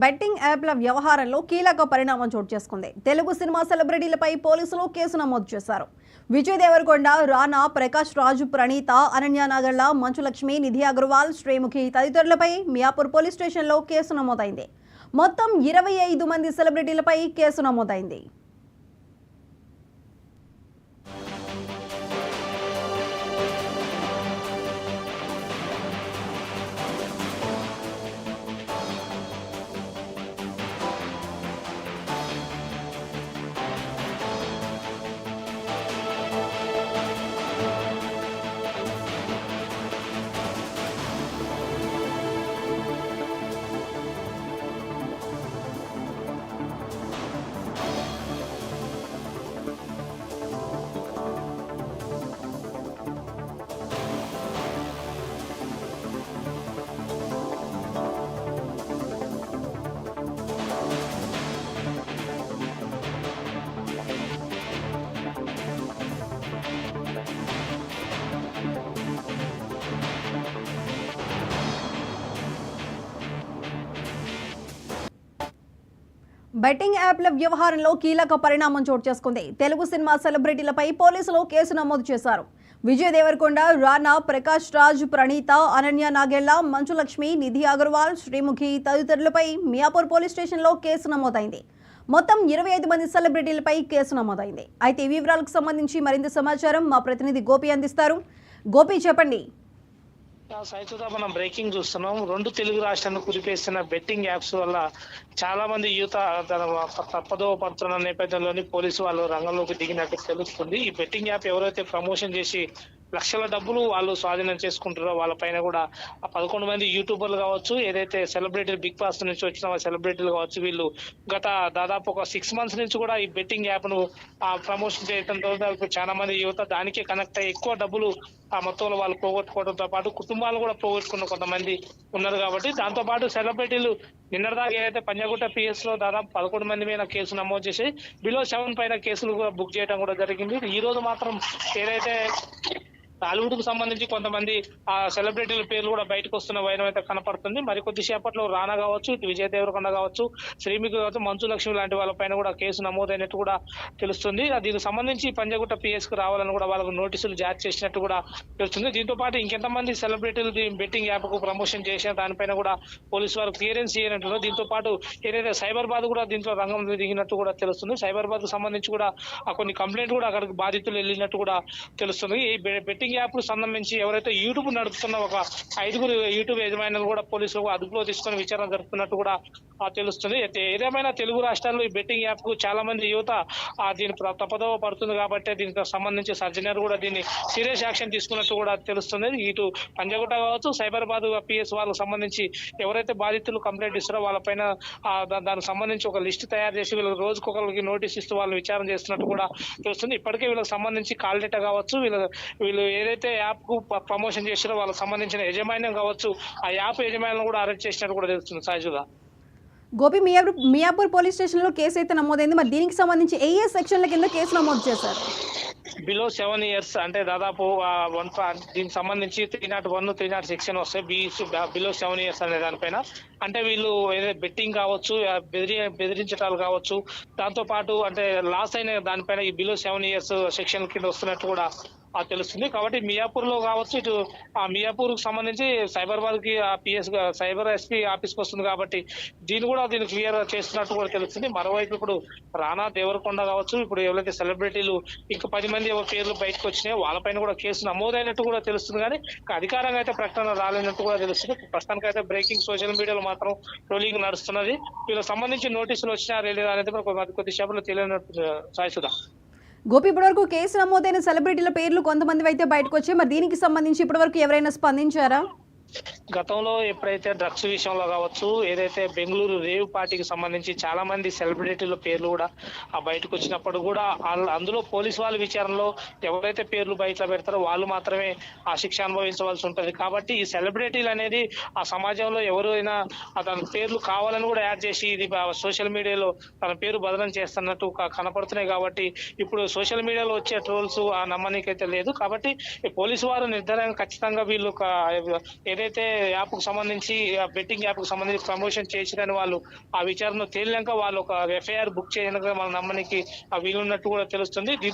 Betting యాప్ల వ్యవహారంలో కీలక పరిణామం చోటు చేసుకుంది. తెలుగు సినిమా సెలబ్రిటీలపై పోలీసులు కేసు నమోదు చేశారు. విజయ్ దేవరకొండ, రానా, ప్రకాష్ రాజ్, ప్రణీత, అనన్య నాగళ్ల, మంచులక్ష్మి, నిధి అగర్వాల్, శ్రీముఖి తదితరులపై మియాపూర్ పోలీస్ స్టేషన్లో కేసు నమోదైంది. మొత్తం 25 మంది సెలబ్రిటీలపై కేసు నమోదైంది. బెట్టింగ్ యాప్ల వ్యవహారంలో కీలక పరిణామం చోటు చేసుకుంది. తెలుగు సినిమా సెలబ్రిటీలపై పోలీసులు కేసు నమోదు చేశారు. విజయ్ దేవరకొండ, రానా, ప్రకాష్ రాజ్, ప్రణీత, అనన్య నాగళ్ల, మంచులక్ష్మి, నిధి అగర్వాల్, శ్రీముఖి తదితరులపై మియాపూర్ పోలీస్ స్టేషన్లో కేసు నమోదైంది. మొత్తం 25 మంది సెలబ్రిటీలపై కేసు నమోదైంది. అయితే ఈ వివరాలకు సంబంధించి మరింత సమాచారం మా ప్రతినిధి గోపి అందిస్తారు. గోపి, చెప్పండి. సైతుగా మనం బ్రేకింగ్ చూస్తున్నాం. 2 తెలుగు రాష్ట్రాలను కురిపేస్తున్న బెట్టింగ్ యాప్స్ వల్ల చాలా మంది యువత తప్పదో పడుతున్న నేపథ్యంలోని పోలీసు వాళ్ళు రంగంలోకి దిగినట్టు తెలుస్తుంది. ఈ బెట్టింగ్ యాప్ ఎవరైతే ప్రమోషన్ చేసి లక్షల డబ్బులు వాళ్ళు స్వాధీనం చేసుకుంటారో వాళ్ళపైన కూడా ఆ 11 మంది యూట్యూబర్లు కావచ్చు, ఏదైతే సెలబ్రిటీలు బిగ్ బాస్ నుంచి వచ్చిన సెలబ్రిటీలు కావచ్చు, వీళ్ళు గత దాదాపు ఒక 6 months నుంచి కూడా ఈ బెట్టింగ్ యాప్ ను ప్రమోషన్ చేయడంతో చాలా మంది యువత దానికే కనెక్ట్ అయ్యి ఎక్కువ డబ్బులు ఆ మొత్తంలో వాళ్ళు పోగొట్టుకోవడంతో పాటు కుటుంబాలు కూడా పోగొట్టుకున్న కొంతమంది ఉన్నారు. కాబట్టి దాంతో పాటు సెలబ్రిటీలు నిన్నటిదాకా ఏదైతే పంజాగుట్ట పిఎస్ లో దాదాపు 11 మంది మీద కేసు నమోదు చేసి బిలో 7 పైన కేసులు కూడా బుక్ చేయడం కూడా జరిగింది. ఈ రోజు మాత్రం ఏదైతే టాలీవుడ్ కు సంబంధించి కొంతమంది ఆ సెలబ్రిటీల పేర్లు కూడా బయటకు వస్తున్న వైనం అయితే కనపడుతుంది. మరికొద్ది సేపట్లో రానా కావచ్చు, ఇటు విజయ్ దేవరకొండ కావచ్చు, శ్రీముఖి కావచ్చు, మంచులక్ష్మి లాంటి వాళ్ళపైన కూడా కేసు నమోదైనట్టు కూడా తెలుస్తుంది. దీనికి సంబంధించి పంజాగుట్ట పిఎస్ కు రావాలని కూడా వాళ్ళకు నోటీసులు జారీ చేసినట్టు కూడా తెలుస్తుంది. దీంతో పాటు ఇంకెంతమంది సెలబ్రిటీలు బెట్టింగ్ యాప్ కు ప్రమోషన్ చేసిన దానిపైన కూడా పోలీసు వారు క్లియరెన్స్ చేయనట్టు, దీంతో పాటు ఏదైతే సైబరాబాద్ కూడా దీంట్లో రంగం దిగినట్టు కూడా తెలుస్తుంది. సైబరాబాద్ కు సంబంధించి కూడా కొన్ని కంప్లైంట్ కూడా అక్కడికి బాధితులు వెళ్ళినట్టు కూడా తెలుస్తుంది. ఈ బెట్టింగ్ యాప్ సంబంధించి ఎవరైతే యూట్యూబ్ నడుపుతున్న ఒక 5 యూట్యూబ్ యజమానులు కూడా పోలీసులు అదుపులో తీసుకొని విచారణ జరుపుతున్నట్టు కూడా తెలుస్తుంది. ఏదేమైనా తెలుగు రాష్ట్రాల్లో ఈ బెట్టింగ్ యాప్ కు చాలా మంది యువత దీని తప్పదోవ పడుతుంది కాబట్టి దీనికి సంబంధించి సర్జనర్ కూడా దీన్ని సీరియస్ యాక్షన్ తీసుకున్నట్టు కూడా తెలుస్తుంది. ఇటు పంజాగుట్ట కావచ్చు, సైబరాబాద్ పిఎస్ వాళ్ళకు సంబంధించి ఎవరైతే బాధితులు కంప్లైంట్ ఇస్తారో వాళ్ళపైన దానికి సంబంధించి ఒక లిస్ట్ తయారు చేసి వీళ్ళకి రోజుకొకరికి నోటీస్ ఇస్తూ వాళ్ళు విచారణ చేస్తున్నట్టు కూడా తెలుస్తుంది. ఇప్పటికే వీళ్ళకి సంబంధించి కాల్ డేటా కావచ్చు, వీళ్ళు ఏదైతే యాప్ కు ప్రమోషన్ చేసారో వాళ్ళకి సంబంధించిన యజమాన్యం కావచ్చు, ఆ యాప్ యజమానులను కూడా అరెస్ట్ చేసినట్టు కూడా తెలుస్తుంది. సాయిజుగా గోపి, మియాపూర్ పోలీస్ స్టేషన్ లో కేసు అయితే నమోదైంది. మరి దీనికి సంబంధించి ఏ సెక్షన్ల కింద కేసు నమోదు చేశారు? బిలో 7 years అంటే దాదాపు దీనికి సంబంధించి 301, 306 సెక్షన్ వస్తాయి. బిలో 7 years అనే దానిపైన అంటే వీళ్ళు ఏదైతే బెట్టింగ్ కావచ్చు, బెదిరించటాలు కావచ్చు, దాంతో పాటు అంటే లాస్ అయిన దానిపైన ఈ బిలో 7 years సెక్షన్ కింద వస్తున్నట్టు కూడా తెలుస్తుంది. కాబట్టి మియాపూర్ లో కావచ్చు, ఇటు ఆ మియాపూర్ కు సంబంధించి సైబరాబాద్ కి సైబర్ ఎస్పీ ఆఫీస్ కి వస్తుంది కాబట్టి దీన్ని క్లియర్ చేస్తున్నట్టు కూడా తెలుస్తుంది. మరోవైపు ఇప్పుడు రానా, దేవరకొండ కావచ్చు, ఇప్పుడు ఎవరైతే సెలబ్రిటీలు ఇంకా 10 మంది పేర్లు బయటకు వచ్చినాయో వాళ్ళపైన కూడా కేసు నమోదైనట్టు కూడా తెలుస్తుంది. కానీ అధికారంగా అయితే ప్రకటన రాలేనట్టు కూడా తెలుస్తుంది. ప్రస్తుతానికి అయితే బ్రేకింగ్ సోషల్ మీడియాలో మాత్రం ట్రోలింగ్ నడుస్తున్నది. వీళ్ళకి సంబంధించి నోటీసులు వచ్చినా లేదా అనేది కొద్దిసేపట్లో తెలియనట్టు. సాయిసుదా గోపి, ఇప్పటివరకు కేసు నమోదైన సెలబ్రిటీల పేర్లు కొంతమంది అయితే బయటకు వచ్చాయి. మరి దీనికి సంబంధించి ఇప్పటివరకు ఎవరైనా స్పందించారా? గతంలో ఎప్పుడైతే డ్రగ్స్ విషయంలో కావచ్చు, ఏదైతే బెంగళూరు రేవ్ పార్టీకి సంబంధించి చాలా మంది సెలబ్రిటీల పేర్లు కూడా బయటకు వచ్చినప్పుడు కూడా అందులో పోలీసు వాళ్ళ విచారణలో ఎవరైతే పేర్లు బయట పెడతారో వాళ్ళు మాత్రమే ఆ శిక్ష అనుభవించవలసి ఉంటుంది. కాబట్టి ఈ సెలబ్రిటీలు అనేది ఆ సమాజంలో ఎవరైనా తన పేర్లు కావాలని కూడా యాడ్ చేసి ఇది సోషల్ మీడియాలో తన పేరు బదనం చేస్తున్నట్టు కనపడుతున్నాయి. కాబట్టి ఇప్పుడు సోషల్ మీడియాలో వచ్చే ట్రోల్స్ ఆ నమ్మనికైతే లేదు. కాబట్టి పోలీసు వారు నిర్ధారణ ఖచ్చితంగా వీళ్ళు ఏదైతే యాప్ కు సంబంధించి బెట్టింగ్ యాప్ కు సంబంధించి ప్రమోషన్ చేసిరని వాళ్ళు ఆ విచారణ తేలినాక వాళ్ళు ఒక ఎఫ్ఐఆర్ బుక్ చేయడానికి మనం నమ్మనికి వీలున్నట్టు కూడా తెలుస్తుంది. దీంతో